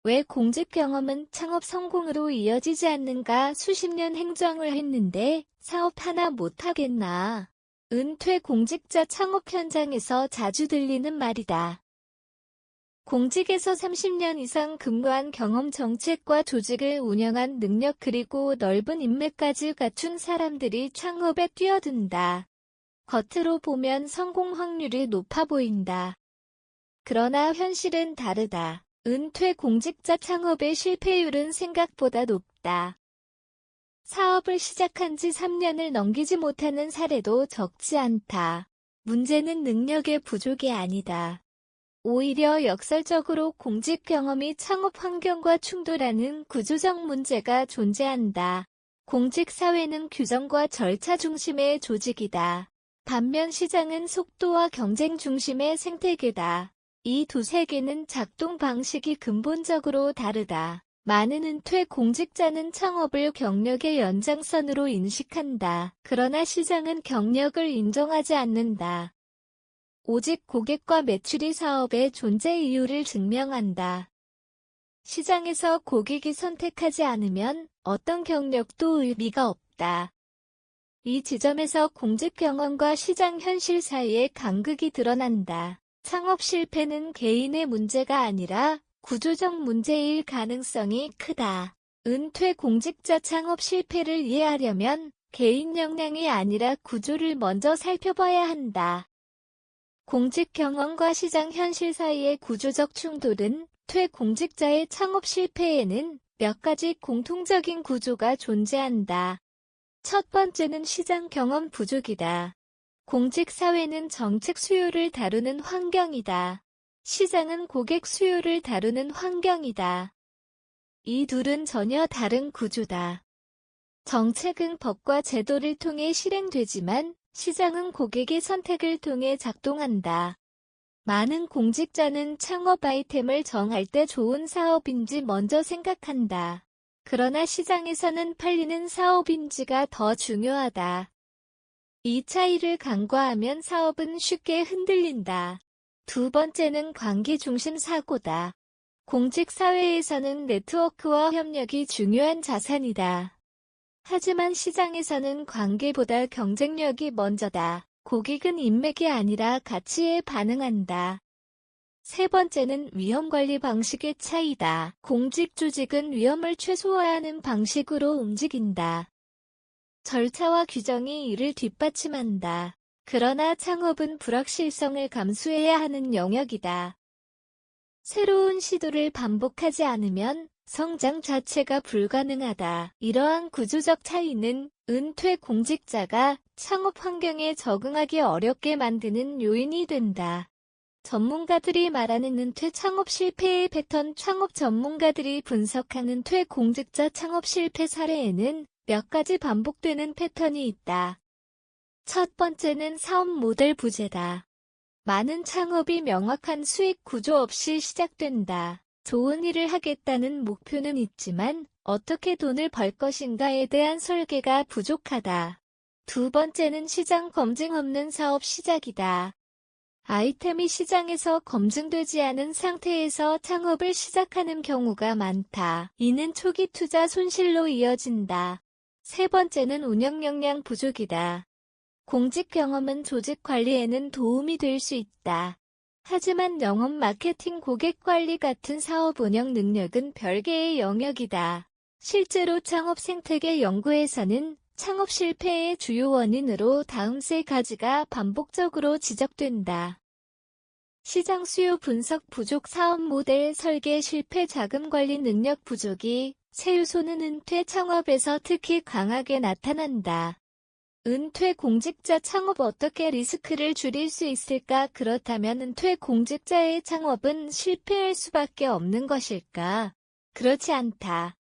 왜 공직 경험은 창업 성공으로 이어지지 않는가? 수십 년 행정을 했는데 사업 하나 못하겠나? 은퇴 공직자 창업 현장에서 자주 들리는 말이다. 공직에서 30년 이상 근무한 경험, 정책과 조직을 운영한 능력, 그리고 넓은 인맥까지 갖춘 사람들이 창업에 뛰어든다. 겉으로 보면 성공 확률이 높아 보인다. 그러나 현실은 다르다. 은퇴 공직자 창업의 실패율은 생각보다 높다. 사업을 시작한 지 3년을 넘기지 못하는 사례도 적지 않다. 문제는 능력의 부족이 아니다. 오히려 역설적으로 공직 경험이 창업 환경과 충돌하는 구조적 문제가 존재한다. 공직 사회는 규정과 절차 중심의 조직이다. 반면 시장은 속도와 경쟁 중심의 생태계다. 이 두 세계는 작동 방식이 근본적으로 다르다. 많은 은퇴 공직자는 창업을 경력의 연장선으로 인식한다. 그러나 시장은 경력을 인정하지 않는다. 오직 고객과 매출이 사업의 존재 이유를 증명한다. 시장에서 고객이 선택하지 않으면 어떤 경력도 의미가 없다. 이 지점에서 공직 경험과 시장 현실 사이의 간극이 드러난다. 창업 실패는 개인의 문제가 아니라 구조적 문제일 가능성이 크다. 은퇴 공직자 창업 실패를 이해하려면 개인 역량이 아니라 구조를 먼저 살펴봐야 한다. 공직 경험과 시장 현실 사이의 구조적 충돌은 퇴 공직자의 창업 실패에는 몇 가지 공통적인 구조가 존재한다. 첫 번째는 시장 경험 부족이다. 공직 사회는 정책 수요를 다루는 환경이다. 시장은 고객 수요를 다루는 환경이다. 이 둘은 전혀 다른 구조다. 정책은 법과 제도를 통해 실행되지만 시장은 고객의 선택을 통해 작동한다. 많은 공직자는 창업 아이템을 정할 때 좋은 사업인지 먼저 생각한다. 그러나 시장에서는 팔리는 사업인지가 더 중요하다. 이 차이를 간과하면 사업은 쉽게 흔들린다. 두 번째는 관계 중심 사고다. 공직 사회에서는 네트워크와 협력이 중요한 자산이다. 하지만 시장에서는 관계보다 경쟁력이 먼저다. 고객은 인맥이 아니라 가치에 반응한다. 세 번째는 위험 관리 방식의 차이다. 공직 조직은 위험을 최소화하는 방식으로 움직인다. 절차와 규정이 이를 뒷받침한다. 그러나 창업은 불확실성을 감수해야 하는 영역이다. 새로운 시도를 반복하지 않으면 성장 자체가 불가능하다. 이러한 구조적 차이는 은퇴 공직자가 창업 환경에 적응하기 어렵게 만드는 요인이 된다. 전문가들이 말하는 은퇴 창업 실패의 패턴. 창업 전문가들이 분석하는 은퇴 공직자 창업 실패 사례에는 몇 가지 반복되는 패턴이 있다. 첫 번째는 사업 모델 부재다. 많은 창업이 명확한 수익 구조 없이 시작된다. 좋은 일을 하겠다는 목표는 있지만 어떻게 돈을 벌 것인가에 대한 설계가 부족하다. 두 번째는 시장 검증 없는 사업 시작이다. 아이템이 시장에서 검증되지 않은 상태에서 창업을 시작하는 경우가 많다. 이는 초기 투자 손실로 이어진다. 세 번째는 운영 역량 부족이다. 공직 경험은 조직 관리에는 도움이 될 수 있다. 하지만 영업, 마케팅, 고객 관리 같은 사업 운영 능력은 별개의 영역이다. 실제로 창업 생태계 연구에서는 창업 실패의 주요 원인으로 다음 세 가지가 반복적으로 지적된다. 시장 수요 분석 부족, 사업 모델 설계 실패, 자금 관리 능력 부족이 세 요소는 은퇴 창업에서 특히 강하게 나타난다. 은퇴 공직자 창업, 어떻게 리스크를 줄일 수 있을까? 그렇다면 은퇴 공직자의 창업은 실패할 수밖에 없는 것일까? 그렇지 않다.